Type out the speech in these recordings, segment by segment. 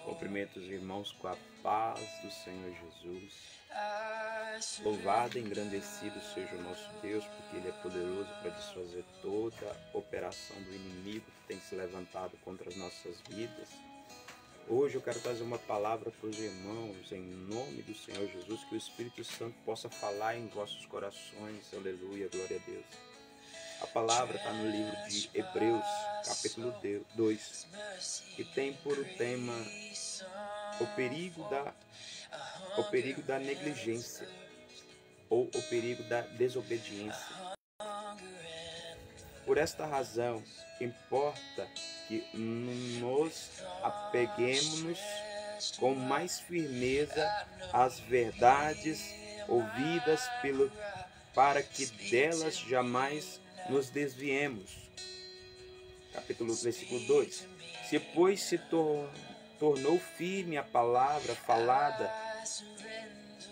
Cumprimento os irmãos com a paz do Senhor Jesus. Louvado e engrandecido seja o nosso Deus, porque Ele é poderoso para desfazer toda operação do inimigo que tem se levantado contra as nossas vidas. Hoje eu quero trazer uma palavra para os irmãos, em nome do Senhor Jesus, que o Espírito Santo possa falar em vossos corações. Aleluia, glória a Deus. A palavra está no livro de Hebreus, capítulo 2, que tem por tema o perigo da negligência ou o perigo da desobediência. Por esta razão, importa que nos apeguemos com mais firmeza às verdades ouvidas para que delas jamais nos desviemos. Versículo 2. Se, pois, se tornou firme a palavra falada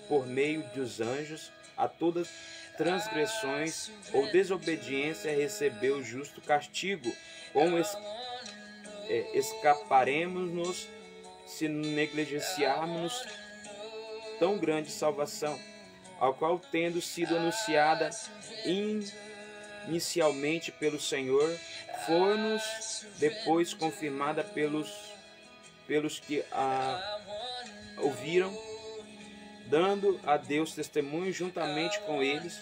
por meio dos anjos, a todas transgressões ou desobediência recebeu o justo castigo, como escaparemos-nos se negligenciarmos tão grande salvação, ao qual, tendo sido anunciada inicialmente pelo Senhor, foi-nos depois confirmada pelos que a ouviram, dando a Deus testemunho juntamente com eles,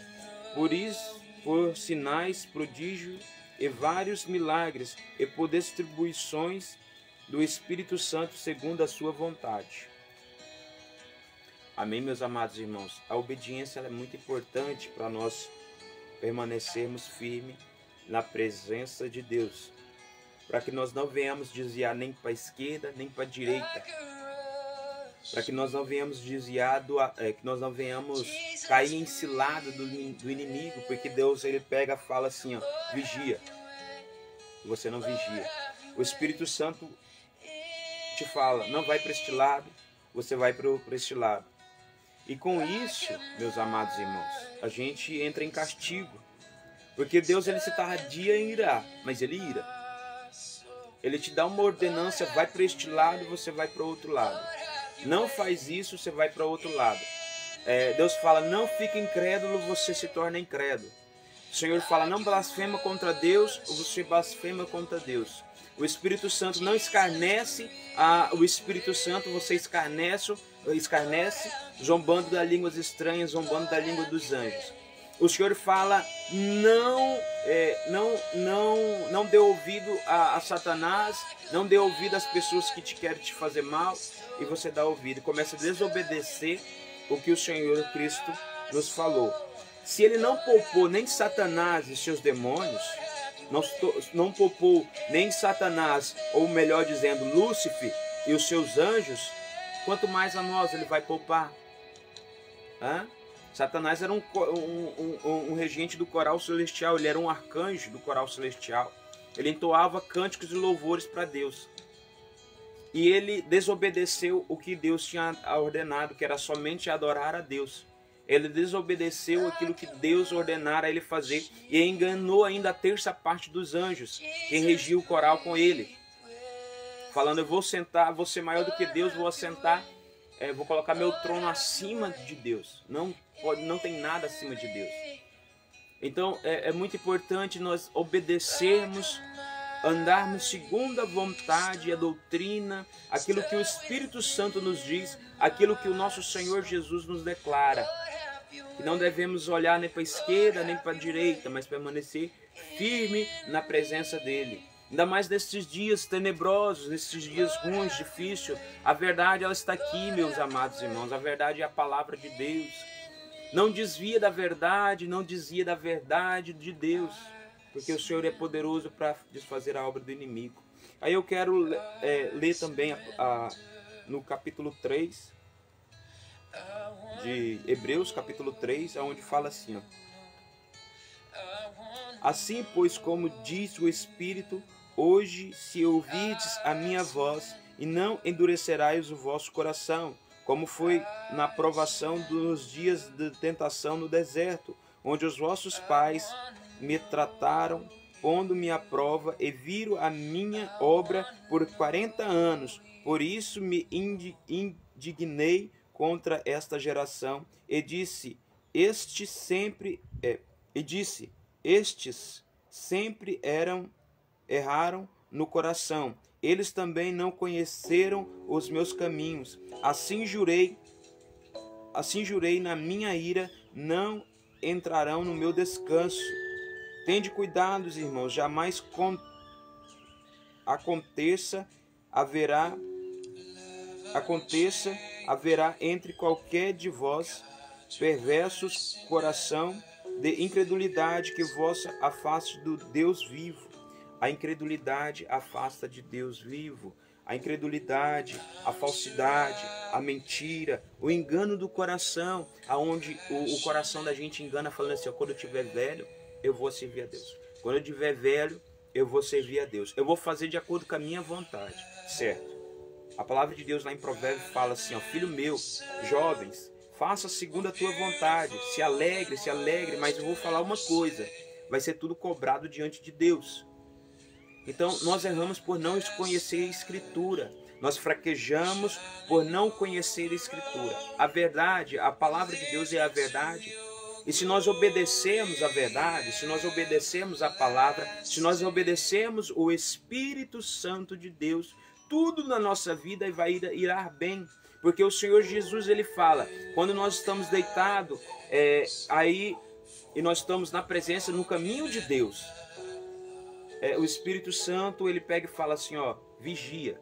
por sinais, prodígios e vários milagres, e por distribuições do Espírito Santo segundo a sua vontade. Amém, meus amados irmãos? A obediência é muito importante para nós permanecermos firmes na presença de Deus, para que nós não venhamos desviar nem para a esquerda, nem para a direita, para que nós não venhamos desviar, que nós não venhamos cair em cilada do inimigo, porque Deus ele pega e fala assim, ó, vigia, você não vigia. O Espírito Santo te fala, não vai para este lado, você vai para este lado. E com isso, meus amados irmãos, a gente entra em castigo, porque Deus ele se tardia em irar, mas ele ira. Ele te dá uma ordenança, vai para este lado, você vai para o outro lado. Não faz isso, você vai para o outro lado. Deus fala, não fique incrédulo, você se torna incrédulo. O Senhor fala, não blasfema contra Deus, você blasfema contra Deus. O Espírito Santo não escarnece o Espírito Santo, você escarnece, zombando das línguas estranhas, zombando da língua dos anjos. O Senhor fala, não dê ouvido a Satanás, não dê ouvido às pessoas que querem te fazer mal, e você dá ouvido e começa a desobedecer o que o Senhor Cristo nos falou. Se ele não poupou nem Satanás e seus demônios, não poupou nem Satanás, ou melhor dizendo, Lúcifer e os seus anjos, quanto mais a nós ele vai poupar? Satanás era um regente do coral celestial, ele era um arcanjo do coral celestial. Ele entoava cânticos e louvores para Deus. E ele desobedeceu o que Deus tinha ordenado, que era somente adorar a Deus. Ele desobedeceu aquilo que Deus ordenara a ele fazer e enganou ainda a terça parte dos anjos, quem regia o coral com ele. Falando, eu vou sentar, vou ser maior do que Deus, vou assentar, vou colocar meu trono acima de Deus. Não tem nada acima de Deus. Então é muito importante nós obedecermos, andarmos segundo a vontade e a doutrina, aquilo que o Espírito Santo nos diz, aquilo que o nosso Senhor Jesus nos declara. Que não devemos olhar nem para a esquerda nem para a direita, mas permanecer firme na presença dele. Ainda mais nesses dias tenebrosos, nesses dias ruins, difíceis. A verdade ela está aqui, meus amados irmãos. A verdade é a palavra de Deus. Não desvia da verdade, não desvia da verdade de Deus, porque o Senhor é poderoso para desfazer a obra do inimigo. Aí eu quero ler também no capítulo 3 de Hebreus, capítulo 3, onde fala assim, ó. Assim, pois, como diz o Espírito, hoje, se ouvirdes a minha voz, e não endurecerás o vosso coração, como foi na provação dos dias de tentação no deserto, onde os vossos pais me trataram pondo-me à prova e viram a minha obra por 40 anos. Por isso me indignei contra esta geração e disse: estes sempre erraram no coração. Eles também não conheceram os meus caminhos. Assim jurei na minha ira, não entrarão no meu descanso. Tende cuidado, irmãos, jamais haverá entre qualquer de vós perversos coração de incredulidade que vos afaste do Deus vivo. A incredulidade afasta de Deus vivo. A incredulidade, a falsidade, a mentira, o engano do coração, aonde o coração da gente engana falando assim: quando eu tiver velho, eu vou servir a Deus. Quando eu tiver velho, eu vou servir a Deus. Eu vou fazer de acordo com a minha vontade, certo? A palavra de Deus lá em Provérbios fala assim: filho meu, jovens, faça segundo a tua vontade, se alegre, mas eu vou falar uma coisa: vai ser tudo cobrado diante de Deus. Então nós erramos por não conhecer a Escritura. Nós fraquejamos por não conhecer a Escritura. A verdade, a palavra de Deus é a verdade. E se nós obedecemos a verdade, se nós obedecemos a palavra, se nós obedecemos o Espírito Santo de Deus, tudo na nossa vida vai irá bem. Porque o Senhor Jesus, ele fala, quando nós estamos deitados e nós estamos na presença, no caminho de Deus, o Espírito Santo, ele pega e fala assim, vigia.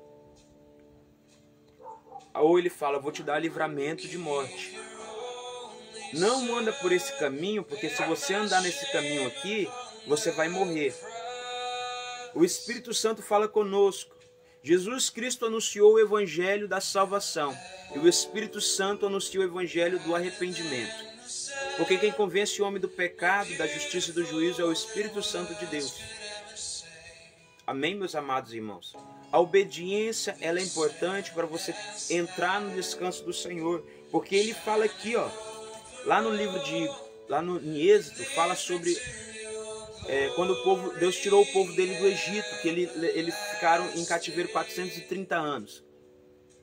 Ou ele fala: vou te dar livramento de morte. Não anda por esse caminho, porque se você andar nesse caminho aqui, você vai morrer. O Espírito Santo fala conosco. Jesus Cristo anunciou o evangelho da salvação. E o Espírito Santo anunciou o evangelho do arrependimento. Porque quem convence o homem do pecado, da justiça e do juízo é o Espírito Santo de Deus. Amém, meus amados irmãos? A obediência, ela é importante para você entrar no descanso do Senhor. Porque ele fala aqui, lá no livro em Êxodo, fala sobre quando Deus tirou o povo dele do Egito, que eles ficaram em cativeiro 430 anos.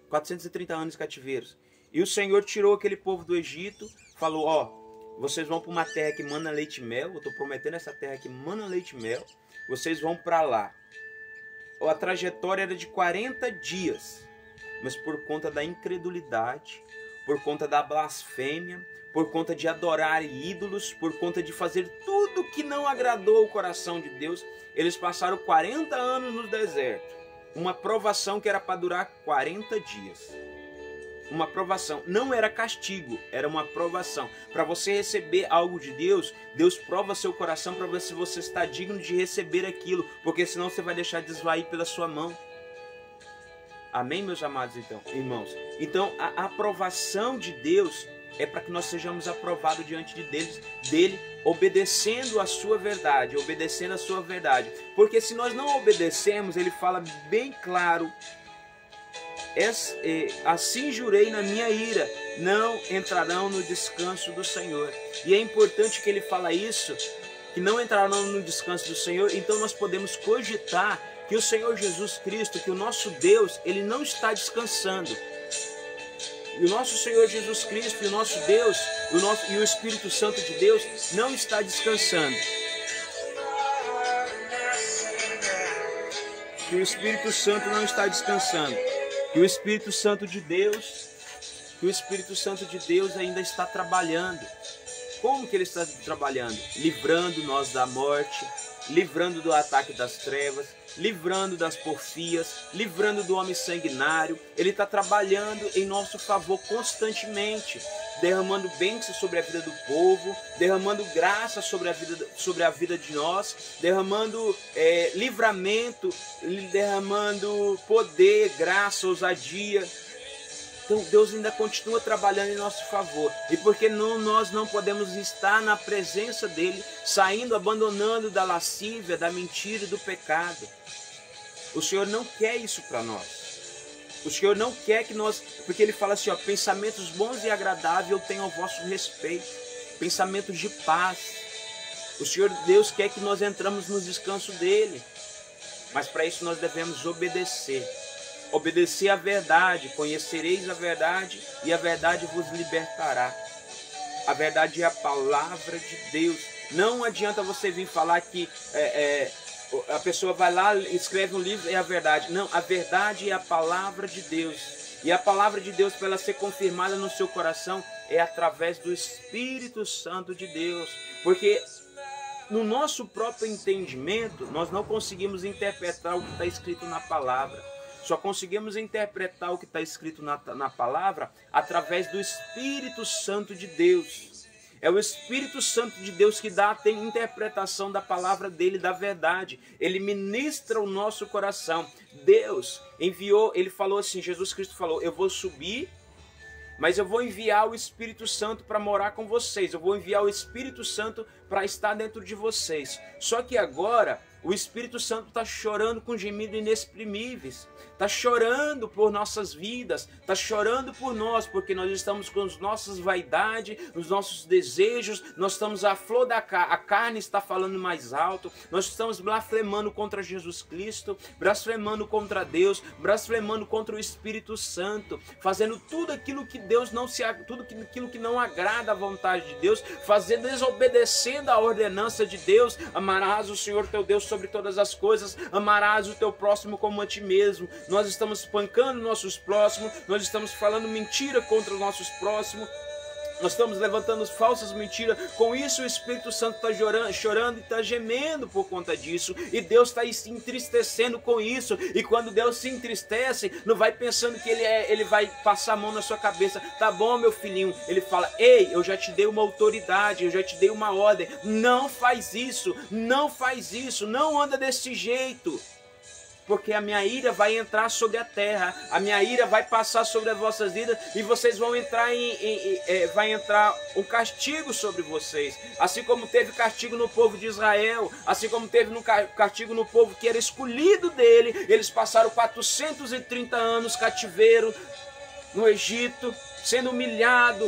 430 anos cativeiros. E o Senhor tirou aquele povo do Egito, falou: vocês vão para uma terra que mana leite e mel, eu estou prometendo essa terra que mana leite e mel, vocês vão para lá. A trajetória era de 40 dias, mas por conta da incredulidade, por conta da blasfêmia, por conta de adorar ídolos, por conta de fazer tudo que não agradou o coração de Deus, eles passaram 40 anos no deserto. Uma provação que era para durar 40 dias. Uma provação. Não era castigo, era uma provação. Para você receber algo de Deus, Deus prova seu coração para ver se você está digno de receber aquilo, porque senão você vai deixar de esvair pela sua mão. Amém, meus amados irmãos? Então, a aprovação de Deus é para que nós sejamos aprovados diante dele, obedecendo a sua verdade, Porque se nós não obedecemos, ele fala bem claro: assim jurei na minha ira, não entrarão no descanso do Senhor. E é importante que ele fala isso, que não entrarão no descanso do Senhor. Então nós podemos cogitar que o Senhor Jesus Cristo, que o nosso Deus, ele não está descansando. E o nosso Senhor Jesus Cristo, e o nosso Deus, e o Espírito Santo de Deus não está descansando. Que o Espírito Santo não está descansando. Que o Espírito Santo de Deus, ainda está trabalhando. Como que ele está trabalhando? Livrando nós da morte, livrando do ataque das trevas, livrando das porfias, livrando do homem sanguinário. Ele está trabalhando em nosso favor constantemente, derramando bênçãos sobre a vida do povo, derramando graça sobre a vida de nós, derramando livramento, derramando poder, graça, ousadia. Então Deus ainda continua trabalhando em nosso favor. E porque nós não podemos estar na presença dele, saindo, abandonando da lascívia, da mentira e do pecado. O Senhor não quer isso para nós. O Senhor não quer que nós... Porque ele fala assim, pensamentos bons e agradáveis eu tenho ao vosso respeito. Pensamentos de paz. O Senhor Deus quer que nós entramos no descanso dele. Mas para isso nós devemos obedecer. Obedecer à verdade. Conhecereis a verdade e a verdade vos libertará. A verdade é a palavra de Deus. Não adianta você vir falar que a pessoa vai lá, escreve um livro, é a verdade. Não, a verdade é a palavra de Deus. E a palavra de Deus, para ela ser confirmada no seu coração, é através do Espírito Santo de Deus. Porque no nosso próprio entendimento, nós não conseguimos interpretar o que está escrito na palavra. Só conseguimos interpretar o que está escrito na palavra através do Espírito Santo de Deus. É o Espírito Santo de Deus que dá a interpretação da palavra dele, da verdade. Ele ministra o nosso coração. Deus enviou, ele falou assim, Jesus Cristo falou, eu vou subir, mas eu vou enviar o Espírito Santo para morar com vocês. Eu vou enviar o Espírito Santo para estar dentro de vocês. Só que agora o Espírito Santo está chorando com gemidos inexprimíveis. Está chorando por nossas vidas. Está chorando por nós, porque nós estamos com as nossas vaidades, os nossos desejos. Nós estamos à flor da carne. A carne está falando mais alto. Nós estamos blasfemando contra Jesus Cristo, blasfemando contra Deus, blasfemando contra o Espírito Santo, fazendo tudo aquilo que Deus não se, tudo aquilo que não agrada à vontade de Deus, fazendo, desobedecendo a ordenança de Deus. Amarás o Senhor teu Deus sobre todas as coisas, amarás o teu próximo como a ti mesmo. Nós estamos espancando nossos próximos, nós estamos falando mentira contra os nossos próximos, nós estamos levantando falsas mentiras. Com isso o Espírito Santo está chorando e está gemendo por conta disso. E Deus está se entristecendo com isso. E quando Deus se entristece, não vai pensando que ele vai passar a mão na sua cabeça. Tá bom, meu filhinho. Ele fala, ei, eu já te dei uma autoridade, eu já te dei uma ordem. Não faz isso, não faz isso, não anda desse jeito. Porque a minha ira vai entrar sobre a terra, a minha ira vai passar sobre as vossas vidas e vocês vão entrar vai entrar um castigo sobre vocês. Assim como teve castigo no povo de Israel, assim como teve castigo no povo que era escolhido dele, eles passaram 430 anos cativeiro no Egito, sendo humilhado.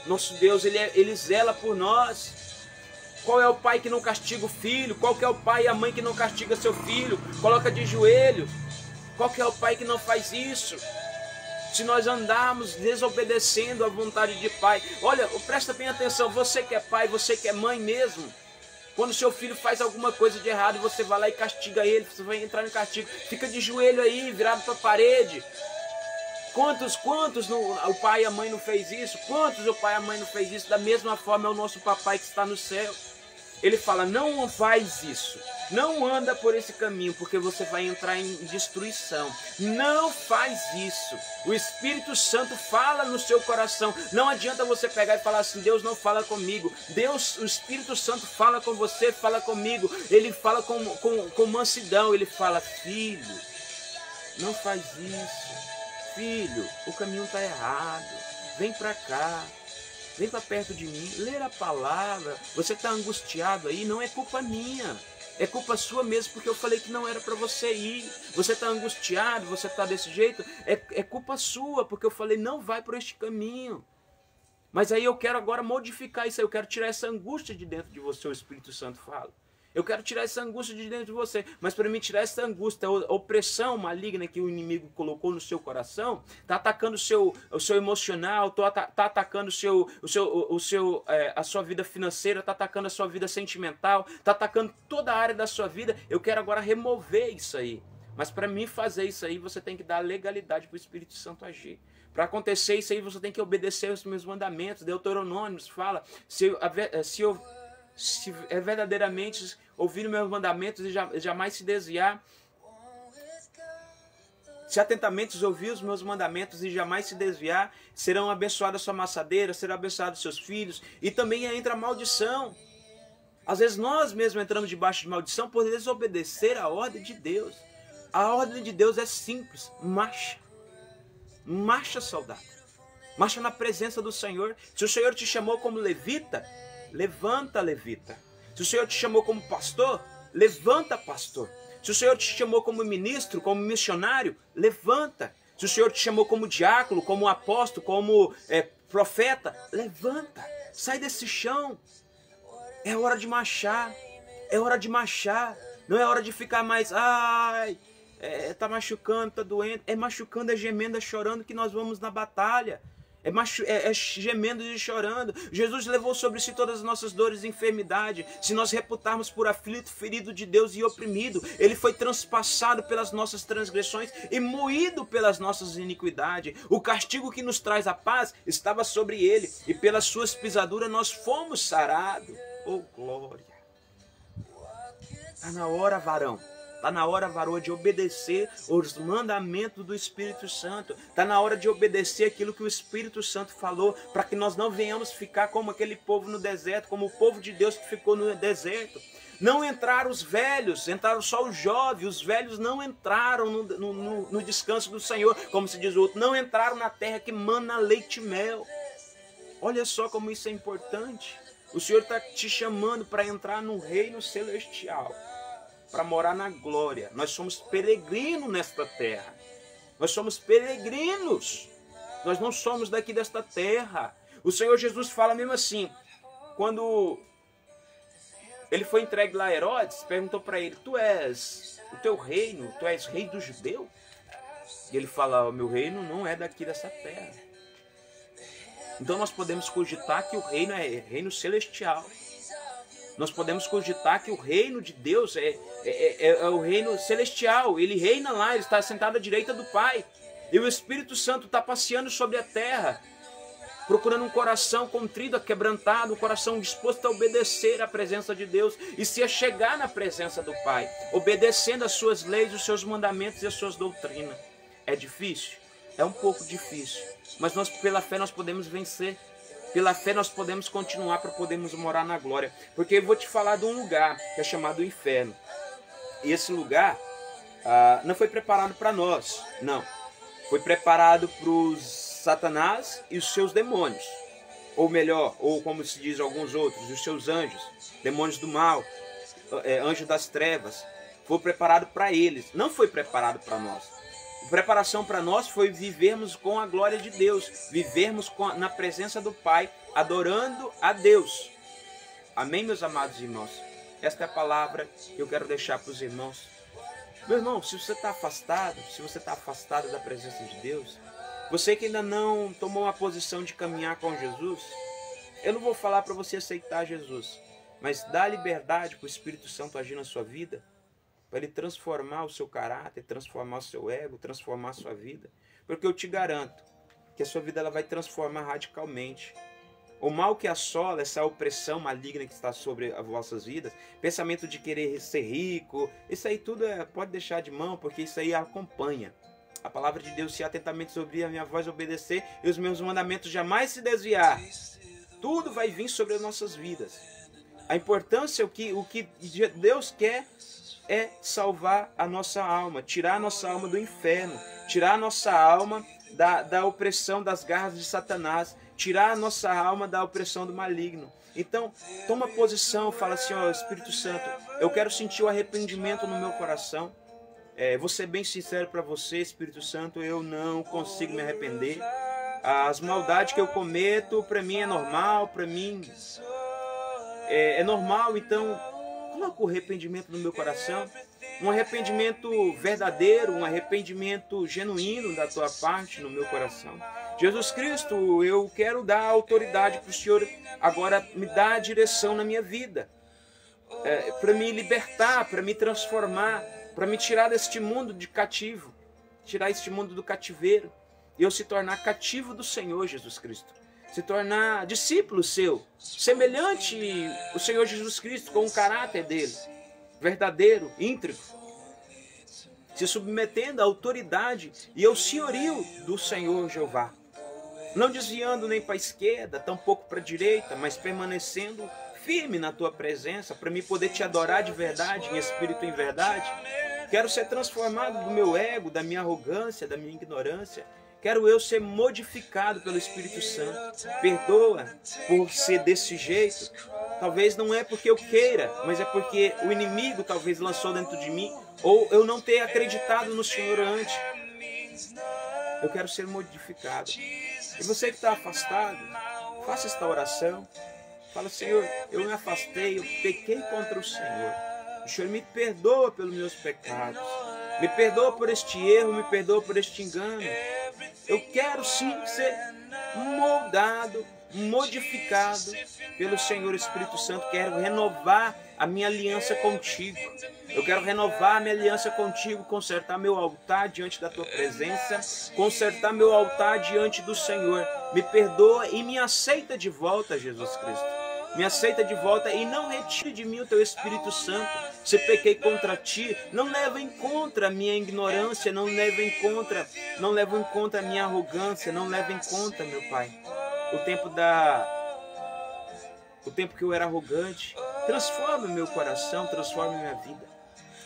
Nosso Deus, ele zela por nós. Qual é o pai que não castiga o filho? Qual que é o pai e a mãe que não castiga seu filho? Coloca de joelho. Qual que é o pai que não faz isso? Se nós andarmos desobedecendo a vontade de pai. Olha, presta bem atenção, você que é pai, você que é mãe mesmo. Quando seu filho faz alguma coisa de errado e você vai lá e castiga ele, você vai entrar em castigo. Fica de joelho aí, virado para a parede. Quantos o pai e a mãe não fez isso? Quantos o pai e a mãe não fez isso? Da mesma forma é o nosso papai que está no céu. Ele fala, não faz isso, não anda por esse caminho, porque você vai entrar em destruição. Não faz isso. O Espírito Santo fala no seu coração. Não adianta você pegar e falar assim, Deus não fala comigo. Deus, o Espírito Santo fala com você, fala comigo. Ele fala com mansidão, ele fala, filho, não faz isso. Filho, o caminho está errado. Vem para cá. Vem para perto de mim. Ler a palavra. Você está angustiado aí. Não é culpa minha. É culpa sua mesmo, porque eu falei que não era para você ir. Você está angustiado. Você está desse jeito. É culpa sua, porque eu falei não vai por este caminho. Mas aí eu quero agora modificar isso aí. Eu quero tirar essa angústia de dentro de você. O Espírito Santo fala. Eu quero tirar essa angústia de dentro de você. Mas para mim tirar essa angústia, a opressão maligna que o inimigo colocou no seu coração, está atacando o seu emocional, está atacando a sua vida financeira, está atacando a sua vida sentimental, está atacando toda a área da sua vida. Eu quero agora remover isso aí. Mas para mim fazer isso aí, você tem que dar legalidade para o Espírito Santo agir. Para acontecer isso aí, você tem que obedecer aos meus mandamentos. Deuteronômio fala, se verdadeiramente ouvir meus mandamentos e jamais se desviar, se atentamente ouvir os meus mandamentos e jamais se desviar, serão abençoadas sua maçadeira, serão abençoados seus filhos, e também entra a maldição. Às vezes nós mesmos entramos debaixo de maldição por desobedecer a ordem de Deus. A ordem de Deus é simples, marcha. Marcha, soldado. Marcha na presença do Senhor. Se o Senhor te chamou como levita, levanta, levita. Se o Senhor te chamou como pastor, levanta, pastor. Se o Senhor te chamou como ministro, como missionário, levanta. Se o Senhor te chamou como diácono, como apóstolo, como profeta, levanta. Sai desse chão. É hora de marchar. É hora de marchar. Não é hora de ficar mais, ai, tá machucando, tá doendo. É machucando, é gemendo, é chorando que nós vamos na batalha. É gemendo e chorando. Jesus levou sobre si todas as nossas dores e enfermidade. Se nós reputarmos por aflito, ferido de Deus e oprimido, ele foi transpassado pelas nossas transgressões e moído pelas nossas iniquidades. O castigo que nos traz a paz estava sobre ele, e pelas suas pisaduras nós fomos sarados. Oh, glória! Está na hora, varão. Está na hora, varoa, de obedecer os mandamentos do Espírito Santo. Está na hora de obedecer aquilo que o Espírito Santo falou, para que nós não venhamos ficar como aquele povo no deserto, como o povo de Deus que ficou no deserto. Não entraram os velhos, entraram só os jovens. Os velhos não entraram no descanso do Senhor, como se diz o outro. Não entraram na terra que mana leite e mel. Olha só como isso é importante. O Senhor está te chamando para entrar no reino celestial, para morar na glória. Nós somos peregrinos nesta terra. Nós somos peregrinos. Nós não somos daqui desta terra. O Senhor Jesus fala mesmo assim, quando ele foi entregue lá a Herodes, perguntou para ele, tu és o teu reino, tu és rei dos judeus? E ele fala, o meu reino não é daqui dessa terra. Então nós podemos cogitar que o reino é reino celestial. Nós podemos cogitar que o reino de Deus é o reino celestial. Ele reina lá, ele está sentado à direita do Pai. E o Espírito Santo está passeando sobre a terra, procurando um coração contrito, quebrantado, um coração disposto a obedecer à presença de Deus e se achegar na presença do Pai, obedecendo as suas leis, os seus mandamentos e as suas doutrinas. É difícil? É um pouco difícil, mas pela fé nós podemos vencer. Pela fé nós podemos continuar para podermos morar na glória. Porque eu vou te falar de um lugar que é chamado inferno. E esse lugar não foi preparado para nós, não. Foi preparado para os Satanás e os seus demônios. Ou melhor, ou como se diz alguns outros, os seus anjos, demônios do mal, anjos das trevas. Foi preparado para eles, não foi preparado para nós. A preparação para nós foi vivermos com a glória de Deus, vivermos na presença do Pai, adorando a Deus. Amém, meus amados irmãos? Esta é a palavra que eu quero deixar para os irmãos. Meu irmão, se você está afastado, se você está afastado da presença de Deus, você que ainda não tomou uma posição de caminhar com Jesus, eu não vou falar para você aceitar Jesus, mas dá liberdade para o Espírito Santo agir na sua vida, para ele transformar o seu caráter, transformar o seu ego, transformar a sua vida. Porque eu te garanto que a sua vida ela vai transformar radicalmente. O mal que assola, essa opressão maligna que está sobre as vossas vidas, pensamento de querer ser rico, isso aí tudo pode deixar de mão, porque isso aí acompanha. A palavra de Deus, se atentamente ouvir a minha voz, obedecer, e os meus mandamentos jamais se desviar. Tudo vai vir sobre as nossas vidas. A importância, o que Deus quer é salvar a nossa alma, tirar a nossa alma do inferno, tirar a nossa alma da opressão das garras de Satanás, tirar a nossa alma da opressão do maligno. Então, toma posição, fala assim, ó, Espírito Santo, eu quero sentir o arrependimento no meu coração. Vou ser bem sincero para você, Espírito Santo, eu não consigo me arrepender. As maldades que eu cometo, para mim é normal, para mim é normal, então coloca o arrependimento no meu coração, um arrependimento verdadeiro, um arrependimento genuíno da tua parte no meu coração. Jesus Cristo, eu quero dar autoridade para o Senhor agora me dar a direção na minha vida, para me libertar, para me transformar, para me tirar deste mundo de cativo, tirar este mundo do cativeiro, e eu se tornar cativo do Senhor Jesus Cristo. Se tornar discípulo seu, semelhante ao Senhor Jesus Cristo, com o caráter dele, verdadeiro, íntegro, se submetendo à autoridade e ao senhorio do Senhor Jeová, não desviando nem para a esquerda, tampouco para a direita, mas permanecendo firme na tua presença, para mim poder te adorar de verdade, em espírito e em verdade. Quero ser transformado do meu ego, da minha arrogância, da minha ignorância. Quero eu ser modificado pelo Espírito Santo. Perdoa por ser desse jeito. Talvez não é porque eu queira, mas é porque o inimigo talvez lançou dentro de mim, ou eu não ter acreditado no Senhor antes. Eu quero ser modificado. E você que está afastado, faça esta oração. Fala, Senhor, eu me afastei, eu pequei contra o Senhor. O Senhor me perdoa pelos meus pecados. Me perdoa por este erro, me perdoa por este engano. Eu quero sim ser moldado, modificado pelo Senhor Espírito Santo. Quero renovar a minha aliança contigo. Eu quero renovar a minha aliança contigo, consertar meu altar diante da tua presença, consertar meu altar diante do Senhor. Me perdoa e me aceita de volta, Jesus Cristo. Me aceita de volta e não retire de mim o teu Espírito Santo. Se pequei contra ti, não leva em conta a minha ignorância, não leva em conta a minha arrogância, não leva em conta, meu Pai, o tempo que eu era arrogante. Transforma meu coração, transforma minha vida.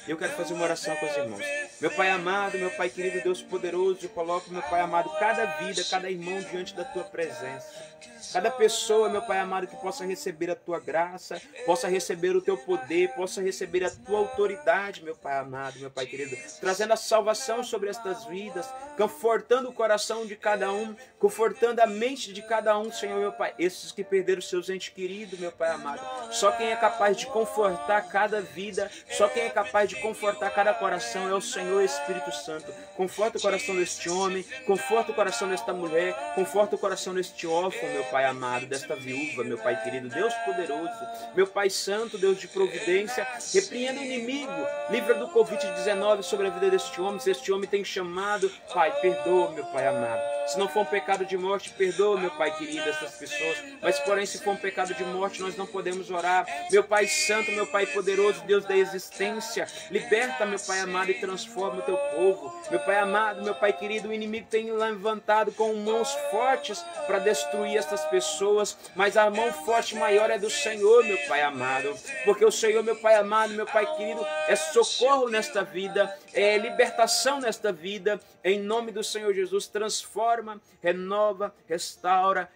Eu quero fazer uma oração com os irmãos. Meu Pai amado, meu Pai querido, Deus poderoso, eu coloco, meu Pai amado, cada vida, cada irmão diante da tua presença. Cada pessoa, meu Pai amado, que possa receber a tua graça, possa receber o teu poder, possa receber a tua autoridade, meu Pai amado, meu Pai querido, trazendo a salvação sobre estas vidas, confortando o coração de cada um, confortando a mente de cada um, Senhor, meu Pai. Esses que perderam seus entes queridos, meu Pai amado, só quem é capaz de confortar cada vida, só quem é capaz de confortar cada coração é o Senhor Espírito Santo. Conforta o coração deste homem, conforta o coração desta mulher, conforta o coração deste órfão, meu Pai amado, desta viúva, meu Pai querido, Deus poderoso, meu Pai santo, Deus de providência, repreenda o inimigo, livra do Covid-19 sobre a vida deste homem. Se este homem tem chamado, Pai, perdoa, meu Pai amado. Se não for um pecado de morte, perdoa, meu Pai querido, essas pessoas. Mas, porém, se for um pecado de morte, nós não podemos orar. Meu Pai santo, meu Pai poderoso, Deus da existência, liberta, meu Pai amado, e transforma o teu povo. Meu Pai amado, meu Pai querido, o inimigo tem levantado com mãos fortes para destruir essas pessoas, mas a mão forte maior é do Senhor, meu Pai amado. Porque o Senhor, meu Pai amado, meu Pai querido, é socorro nesta vida, é libertação nesta vida. Em nome do Senhor Jesus, transforma, renova, restaura,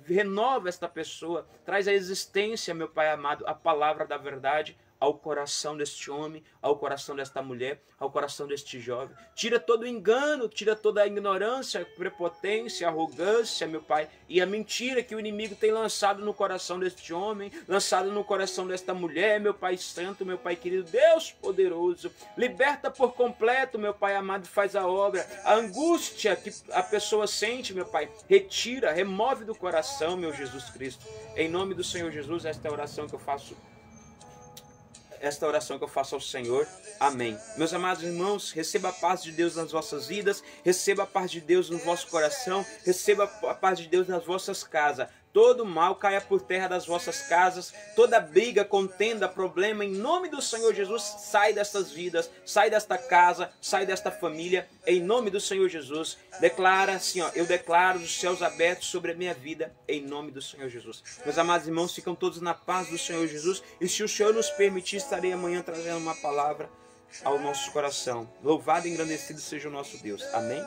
renova esta pessoa, traz a existência, meu Pai amado, a palavra da verdade ao coração deste homem, ao coração desta mulher, ao coração deste jovem. Tira todo o engano, tira toda a ignorância, a prepotência, a arrogância, meu Pai, e a mentira que o inimigo tem lançado no coração deste homem, lançado no coração desta mulher, meu Pai santo, meu Pai querido, Deus poderoso. Liberta por completo, meu Pai amado, faz a obra. A angústia que a pessoa sente, meu Pai, retira, remove do coração, meu Jesus Cristo. Em nome do Senhor Jesus, esta é a oração que eu faço. Esta oração que eu faço ao Senhor. Amém. Meus amados irmãos, receba a paz de Deus nas vossas vidas, receba a paz de Deus no vosso coração, receba a paz de Deus nas vossas casas. Todo mal caia por terra das vossas casas, toda briga, contenda, problema, em nome do Senhor Jesus, sai destas vidas, sai desta casa, sai desta família, em nome do Senhor Jesus. Declara assim, ó, eu declaro os céus abertos sobre a minha vida, em nome do Senhor Jesus. Meus amados irmãos, ficam todos na paz do Senhor Jesus, e se o Senhor nos permitir, estarei amanhã trazendo uma palavra ao nosso coração. Louvado e engrandecido seja o nosso Deus. Amém?